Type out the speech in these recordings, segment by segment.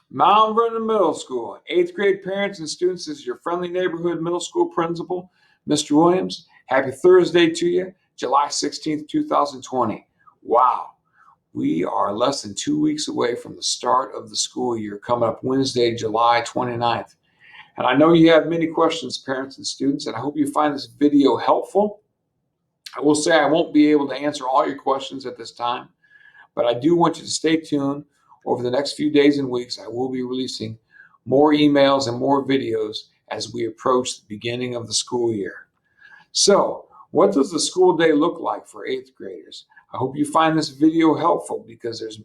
Mount Vernon Middle School, eighth grade parents and students, this is your friendly neighborhood middle school principal, Mr. Williams. Happy Thursday to you, July 16th, 2020. Wow, we are less than 2 weeks away from the start of the school year, coming up Wednesday, July 29th. And I know you have many questions, parents and students, and I hope you find this video helpful. I will say I won't be able to answer all your questions at this time, but I do want you to stay tuned. Over the next few days and weeks, I will be releasing more emails and more videos as we approach the beginning of the school year. So, what does the school day look like for eighth graders? I hope you find this video helpful because there's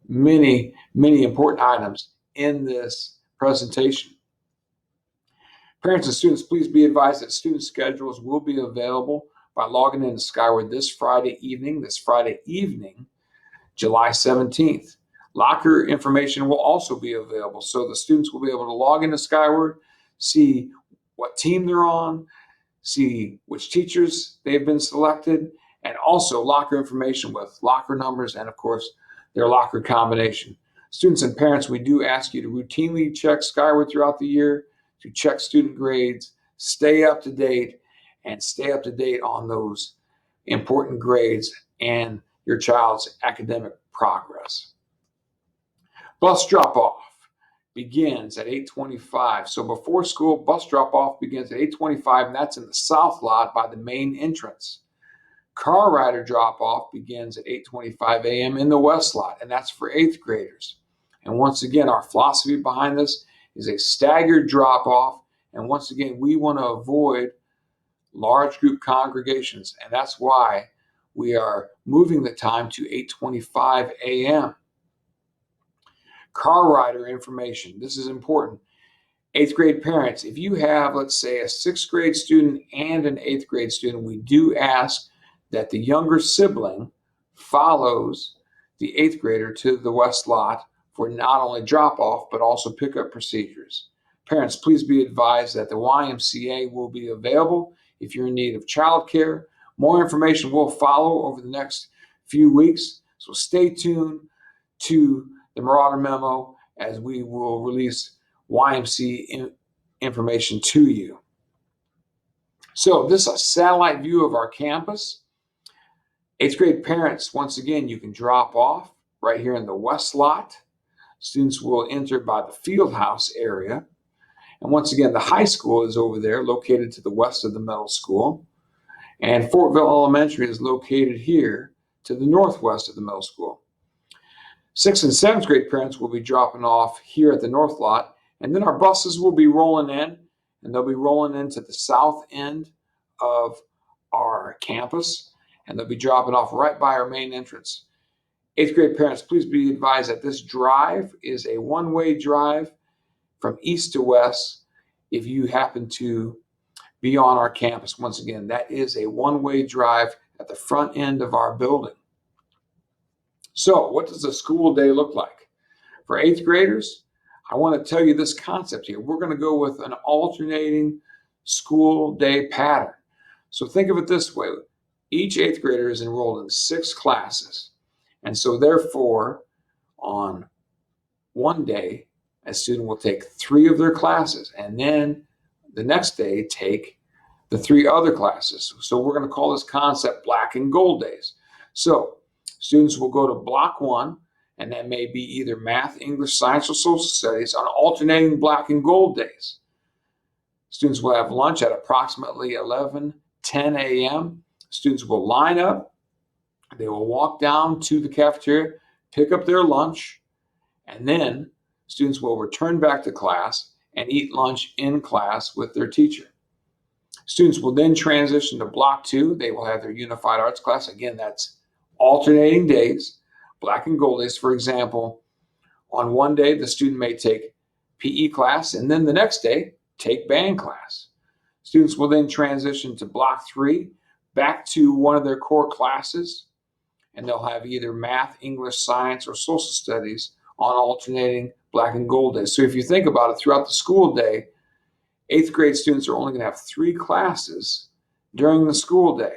many important items in this presentation. Parents and students, please be advised that student schedules will be available by logging into Skyward this Friday evening, July 17th. Locker information will also be available, so the students will be able to log into Skyward, see what team they're on, see which teachers they've been selected, and also locker information with locker numbers and, of course, their locker combination. Students and parents, we do ask you to routinely check Skyward throughout the year to check student grades, stay up to date, and stay up to date on those important grades and your child's academic progress. Bus drop-off begins at 8:25. So before school, bus drop-off begins at 8:25, and that's in the south lot by the main entrance. Car rider drop-off begins at 8:25 a.m. in the west lot, and that's for eighth graders. And once again, our philosophy behind this is a staggered drop-off, and once again, we want to avoid large group congregations, and that's why we are moving the time to 8:25 a.m. Car rider information. This is important. Eighth grade parents, if you have, let's say, a sixth grade student and an eighth grade student, we do ask that the younger sibling follows the eighth grader to the west lot for not only drop-off, but also pickup procedures. Parents, please be advised that the YMCA will be available if you're in need of childcare. More information will follow over the next few weeks, so stay tuned to the Marauder Memo as we will release YMCA information to you. So this is a satellite view of our campus. Eighth grade parents, once again, you can drop off right here in the west lot. Students will enter by the field house area. And once again, the high school is over there, located to the west of the middle school. And Fortville Elementary is located here to the northwest of the middle school. Sixth and seventh grade parents will be dropping off here at the north lot, and then our buses will be rolling in, and they'll be rolling into the south end of our campus, and they'll be dropping off right by our main entrance. Eighth grade parents, please be advised that this drive is a one-way drive from east to west. If you happen to be on our campus, once again, that is a one-way drive at the front end of our building. So what does a school day look like? For eighth graders, I want to tell you this concept here. We're going to go with an alternating school day pattern. So think of it this way. Each eighth grader is enrolled in 6 classes. And so therefore, on one day, a student will take 3 of their classes, and then the next day take the 3 other classes. So we're going to call this concept black and gold days. So students will go to block 1, and that may be either math, English, science, or social studies on alternating black and gold days. Students will have lunch at approximately 11:10 a.m. Students will line up. They will walk down to the cafeteria, pick up their lunch, and then students will return back to class and eat lunch in class with their teacher. Students will then transition to block 2. They will have their unified arts class. Again, that's alternating days, black and gold days. For example, on one day, the student may take PE class, and then the next day, take band class. Students will then transition to block 3, back to one of their core classes, and they'll have either math, English, science, or social studies on alternating black and gold days. So if you think about it, throughout the school day, 8th grade students are only going to have 3 classes during the school day.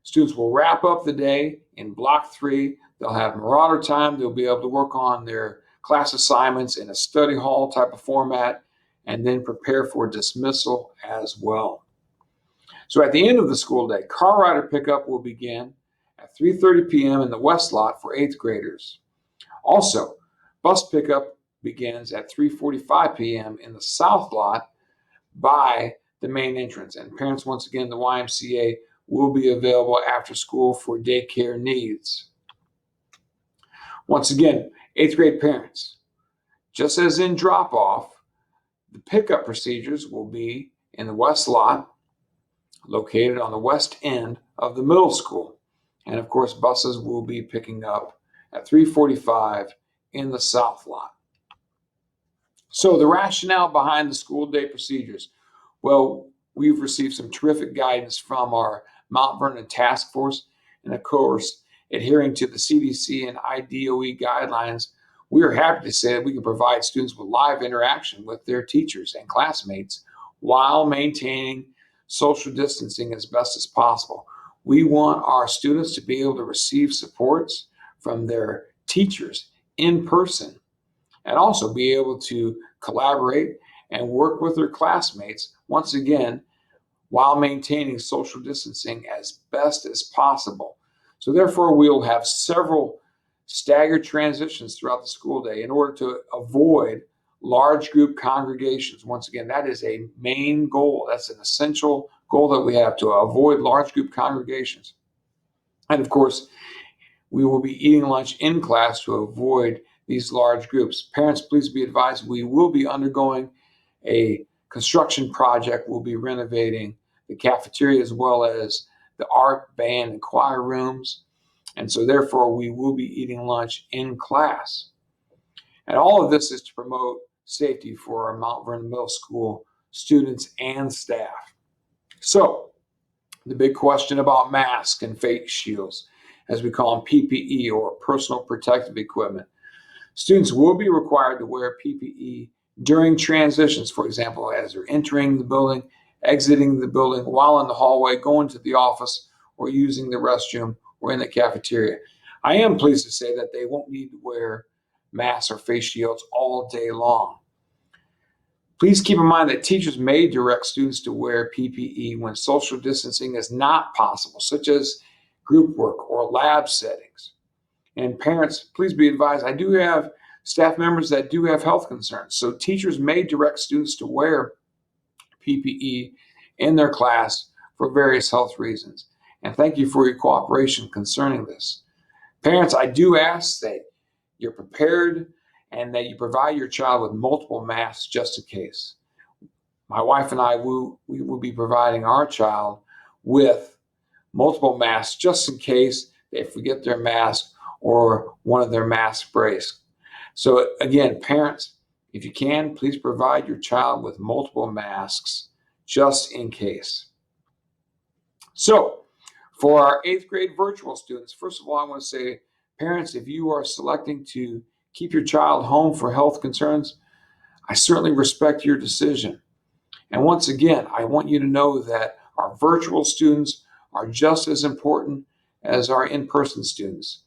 Students will wrap up the day in block 3. They'll have Marauder time. They'll be able to work on their class assignments in a study hall type of format, and then prepare for dismissal as well. So at the end of the school day, car rider pickup will begin at 3:30 p.m. in the west lot for 8th graders. Also, bus pickup begins at 3:45 p.m. in the south lot by the main entrance. And parents, once again, the YMCA will be available after school for daycare needs. Once again, 8th grade parents, just as in drop-off, the pickup procedures will be in the west lot, located on the west end of the middle school. And of course, buses will be picking up at 3:45 in the south lot. So the rationale behind the school day procedures. Well, we've received some terrific guidance from our Mount Vernon Task Force, and of course, adhering to the CDC and IDOE guidelines, we are happy to say that we can provide students with live interaction with their teachers and classmates while maintaining social distancing as best as possible. We want our students to be able to receive supports from their teachers in person and also be able to collaborate and work with their classmates, once again, while maintaining social distancing as best as possible. So therefore, we'll have several staggered transitions throughout the school day in order to avoid large group congregations. Once again, that is a main goal. That's an essential goal that we have, to avoid large group congregations. And of course, we will be eating lunch in class to avoid these large groups. Parents, please be advised, we will be undergoing a construction project. We'll be renovating the cafeteria as well as the art, band, and choir rooms. And so therefore, we will be eating lunch in class. And all of this is to promote safety for our Mount Vernon Middle School students and staff. So the big question about masks and face shields, as we call them, PPE, or personal protective equipment. Students will be required to wear PPE during transitions, for example, as they're entering the building, exiting the building, while in the hallway, going to the office, or using the restroom, or in the cafeteria. I am pleased to say that they won't need to wear masks or face shields all day long. Please keep in mind that teachers may direct students to wear PPE when social distancing is not possible, such as group work or lab settings. And parents, please be advised, I do have staff members that do have health concerns. So teachers may direct students to wear PPE in their class for various health reasons. And thank you for your cooperation concerning this. Parents, I do ask that you're prepared and that you provide your child with multiple masks just in case. My wife and I we will be providing our child with multiple masks just in case they forget their mask or one of their mask sprays. So again, parents, if you can, please provide your child with multiple masks just in case. So for our 8th grade virtual students, first of all, I want to say, parents, if you are selecting to keep your child home for health concerns, I certainly respect your decision. And once again, I want you to know that our virtual students are just as important as our in-person students.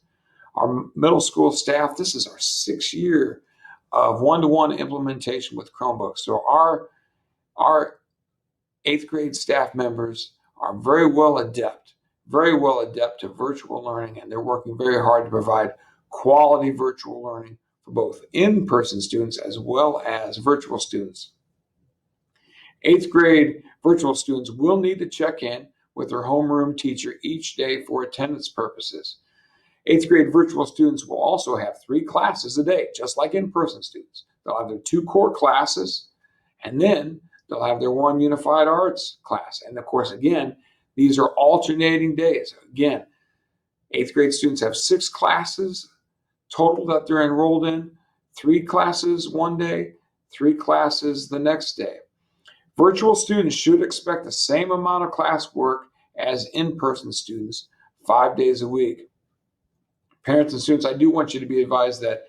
Our middle school staff, this is our 6th year of one-to-one implementation with Chromebooks. So our 8th grade staff members are very well adept to virtual learning, and they're working very hard to provide quality virtual learning for both in-person students as well as virtual students. 8th grade virtual students will need to check in with their homeroom teacher each day for attendance purposes. 8th grade virtual students will also have 3 classes a day, just like in-person students. They'll have their 2 core classes, and then they'll have their 1 unified arts class. And of course, again, these are alternating days. Again, 8th grade students have 6 classes total that they're enrolled in, 3 classes one day, 3 classes the next day. Virtual students should expect the same amount of classwork as in-person students 5 days a week. Parents and students, I do want you to be advised that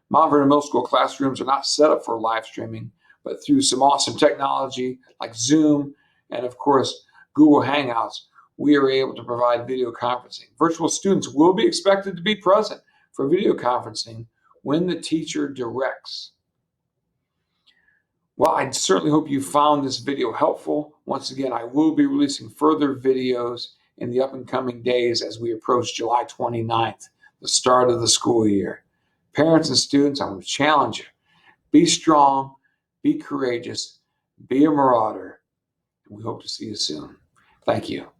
Mount Vernon Middle School classrooms are not set up for live streaming, but through some awesome technology like Zoom and, of course, Google Hangouts, we are able to provide video conferencing. Virtual students will be expected to be present for video conferencing when the teacher directs. Well, I certainly hope you found this video helpful. Once again, I will be releasing further videos in the up and coming days as we approach July 29th, the start of the school year. Parents and students, I want to challenge you. Be strong, be courageous, be a marauder. We hope to see you soon. Thank you.